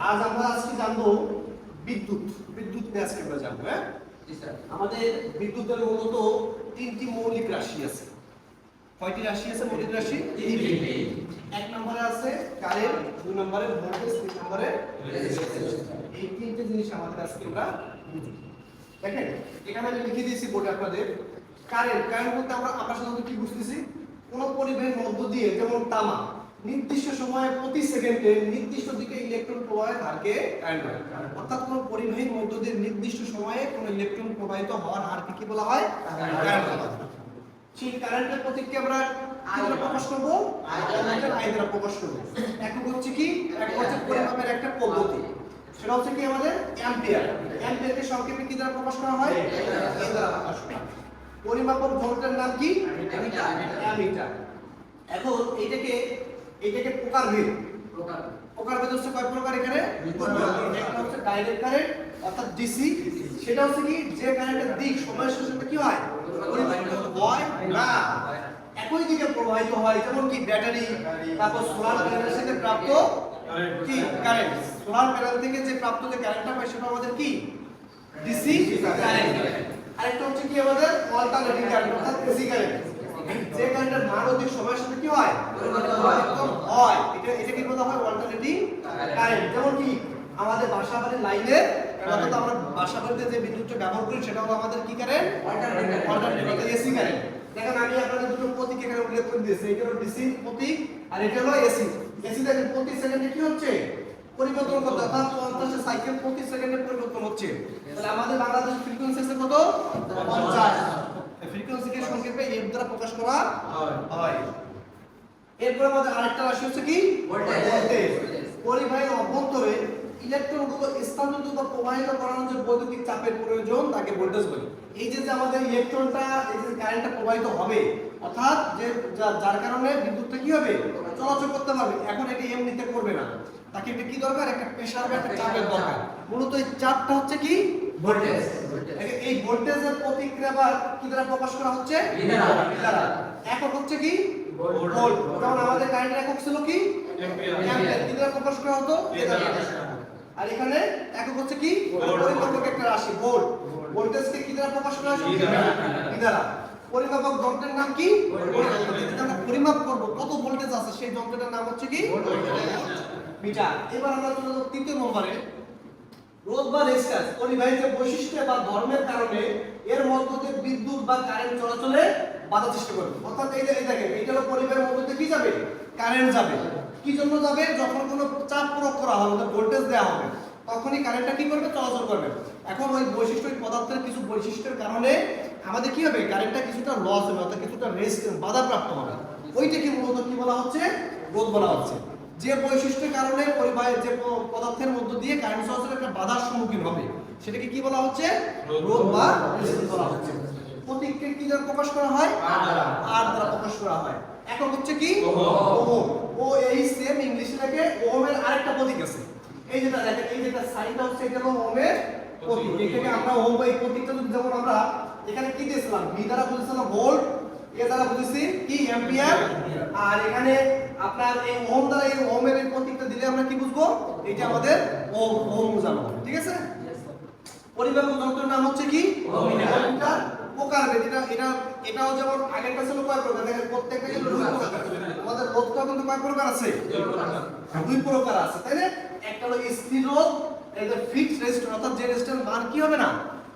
আজ আমরা জানবো বিদ্যুৎ নিয়ে আজকে আমরা জানবো। হ্যাঁ জি স্যার। আমাদের বিদ্যুতের মূলত তিনটি মৌলিক রাশি আছে। কয়টি রাশি আছে মৌলিক রাশি? তিনটি। এক নম্বরে আছে কারেন্ট, দুই নম্বরে ভোল্টেজ, তিন নম্বরে রেজিস্ট্যান্স। এই তিনটে জিনিস আমাদের আজকে আমরা বুঝি। দেখেন এখানে আমি লিখে দিয়েছি বোর্ডে আপনাদের। কারেন্ট বলতে আমরা সাধারণত কি বুঝতেছি? কোন পরিবাহীর মধ্য দিয়ে, যেমন তামা, নির্দিষ্ট সময়ে প্রতি সেকেন্ডে নির্দিষ্ট দিকে ইলেকট্রন প্রবাহের হারকে কারেন্ট বলে। অর্থাৎ কোন পরিবাহীর মধ্য দিয়ে নির্দিষ্ট সময়ে কোন ইলেকট্রন প্রবাহিত হওয়ার হারকে কি বলা হয়? কারেন্ট বলা হয়। সেই কারেন্টের প্রতীককে আমরা আই দ্বারা প্রকাশ করব, আই দ্বারা প্রকাশ করব। একক হচ্ছে কি? একক হচ্ছে পরিমাপের একটা পদ্ধতি। সেটা হচ্ছে কি আমাদের অ্যাম্পিয়ার। অ্যাম্পিয়ারকে সংক্ষেপে কি দ্বারা প্রকাশ করা হয়? এ দ্বারা প্রকাশ করা হয়। পরিমাপক যন্ত্রের নাম কি? অ্যামিটার। এখন এইটাকে প্রকারভেদ হচ্ছে কয় প্রকার এখানে? একটা হচ্ছে ডাইরেক্ট কারেন্ট অর্থাৎ ডিসি। সেটা হচ্ছে কি? যে কারেন্টের দিক সময়ের সাথে সাথে কি হয়? পরিবর্তিত হয় না, একই দিকে প্রবাহিত হয়। যেমন কি ব্যাটারি, তারপর সোলার প্যানেলের সাথে প্রাপ্ত কি কারেন্ট। সোলার প্যানেল থেকে যে প্রাপ্ত যে কারেন্টটা পাই সেটা আমাদের কি? DC current. আরেকটা হচ্ছে কি আমাদের অল্টারনেটিং কারেন্ট অর্থাৎ এসি কারেন্ট। যে কারেন্টের মান অধিক সময়ের সাথে কি হয়? পরিবর্তন হয়। এটা কি বলা হয়? Alternating current. যেমন কি আমাদের বাসাবাড়ির লাইনে অর্থাৎ আমরা বাসাবাড়িতে যে বিদ্যুৎটা ব্যবহার করি সেটা হলো আমাদের কি কারেন্ট? Alternating AC current. দেখেন আমি আপনাদের দুটো প্রতীক এখানে উল্লেখ করে দিয়েছি। এটা হলো ডিসি প্রতীক আর এটা হলো এসি। এসি দেখেন প্রতি সেকেন্ডে কি হচ্ছে? পরিবর্তন করতে, অর্থাৎ 50 সাইকেল প্রতি সেকেন্ডে পরিবর্তন হচ্ছে। তাহলে আমাদের বাংলাদেশ ফ্রিকোয়েন্সি আছে কত? 50। ফ্রিকোয়েন্সিকে সংক্ষেপে এফ দ্বারা প্রকাশ করা হয়। এরপর আমাদের আরেকটা রাশি হচ্ছে কি? ভোল্টেজ। পরিবাহীর অভ্যন্তরে ইলেকট্রনগুলো স্থানান্তরিত বা প্রবাহিত করানোর যে বৈদ্যুতিক চাপের প্রয়োজন তাকে ভোল্টেজ বলে। এই যে আমাদের ইলেকট্রনটা, এই যে কারেন্টটা প্রবাহিত হবে, অর্থাৎ যে যার কারণে বিদ্যুৎটা কি হবে? চলাচল করতে পারবে। এখন এটা এমনিতে করবে না, তাকে একটা কি দরকার? একটা প্রেসার বা একটা চাপের দরকার। মূলত এই চাপটা হচ্ছে কি? ভোল্টেজ। এই ভোল্টেজের প্রতিক্রিয়া বা কি দ্বারা প্রকাশ করা হচ্ছে? ভি দ্বারা। একক হচ্ছে কি? ভোল্ট। যেমন আমাদের কারেন্টের একক ছিল কি? অ্যাম্পিয়ার। কি দ্বারা প্রকাশ করা হতো? এ দ্বারা প্রকাশ করা হতো। আর এখানে একক হচ্ছে কি? পরিমাপক একটা রাশি ভোল্ট। ভোল্টেজকে কি দ্বারা প্রকাশ করা হয়? ভি দ্বারা। পরিমাপক যন্ত্রের নাম কি? আমরা পরিমাপ করব কত ভোল্টেজ আছে সেই যন্ত্রটার নাম হচ্ছে কি? মিটার। এবার আমরা চলে যাব তৃতীয় নম্বরে। রোধ বা রেজিস্ট্যান্স পরিবাহীর যে বৈশিষ্ট্য বা ধর্মের কারণে এর মধ্য দিয়ে বিদ্যুৎ বা কারেন্ট চলাচলে বাধা সৃষ্টি করবে। অর্থাৎ এই যে দেখেন এটা হলো পরিবাহীর মধ্য দিয়ে কি যাবে? কারেন্ট যাবে। কি জন্য যাবে? যখন কোনো চাপ প্রয়োগ করা হবে, ভোল্টেজ দেওয়া হবে, তখনই কারেন্টটা কি করবে? চলাচল করবে। এখন ওই বৈশিষ্ট্য, পদার্থের কিছু বৈশিষ্ট্যের কারণে আমাদের কি হবে? কারেন্টটা কিছুটা লস হবে, অর্থাৎ কিছুটা রেজিস্ট্যান্স বাধাপ্রাপ্ত হবে। ওইটাকে মূলত কি বলা হচ্ছে? রোধ বলা হচ্ছে। যে বৈশিষ্ট্যের কারণে পরিবাহীর যে পদার্থের মধ্য দিয়ে কারেন্ট চলাচলের একটা বাধার সম্মুখীন হবে সেটাকে কি বলা হচ্ছে? রোধ বা রেজিস্ট্যান্স বলা হচ্ছে। প্রতীককে কি দ্বারা প্রকাশ করা হয়? আর দ্বারা প্রকাশ করা হয়। একক হচ্ছে কি? ওহম। ও এই সেম ইংলিশে লেখে ওহমের আরেকটা প্রতীক আছে। এই যেটা দেখেন, এই যেটা সাইনটা হচ্ছে এটা হলো ওহমের প্রতীক। এখানে আমরা ওহম এই প্রতীকটা যদি যেমন আমরা এখানে কি দিয়েছিলাম? ভি দ্বারা বুঝেছিলাম ভোল্ট, এ দ্বারা বুঝেছি কি? অ্যাম্পিয়ার। আর এখানে আপনার এই ওহম দ্বারা এই ওহমের এই প্রতীকটা দিলে আমরা কি বুঝবো? এটা আমাদের ওহম বোঝানো। ঠিক আছে? পরিমাপক যন্ত্রের নাম হচ্ছে কি? ওহমিটার। প্রকারভেদ। এটাও যেমন আগেরটা ছিল কয় প্রকার? দেখেন প্রত্যেকটা কিন্তু দুই প্রকার। আমাদের রোধটা কিন্তু কয় প্রকার আছে? দুই প্রকার আছে, তাই না? একটা হলো স্থির রোধ, এটা ফিক্সড রেজিস্ট্যান্স, অর্থাৎ যে রেজিস্ট্যান্স মান কি হবে না?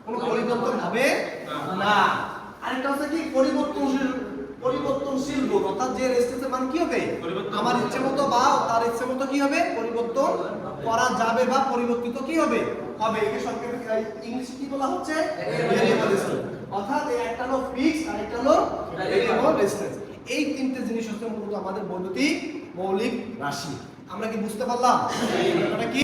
কোনো পরিবর্তন হবে না। আরেকটা হচ্ছে কি? পরিবর্তনশীল রোধ, অর্থাৎ যে রেজিস্ট্যান্সের মান কি হবে? আমার ইচ্ছে মতো বা তার ইচ্ছে মতো কি হবে? পরিবর্তন করা যাবে বা পরিবর্তিত কি হবে? একে সংক্ষেপে ইংলিশে কি বলা হচ্ছে? Variable resistance. অর্থাৎ একটা হলো ফিক্সড আর একটা হলো ভেরিয়েবল রেজিস্ট্যান্স। এই তিনটে জিনিস হচ্ছে মূলত আমাদের বৈদ্যুতিক মৌলিক রাশি। আমরা কি বুঝতে পারলাম? এটা কি?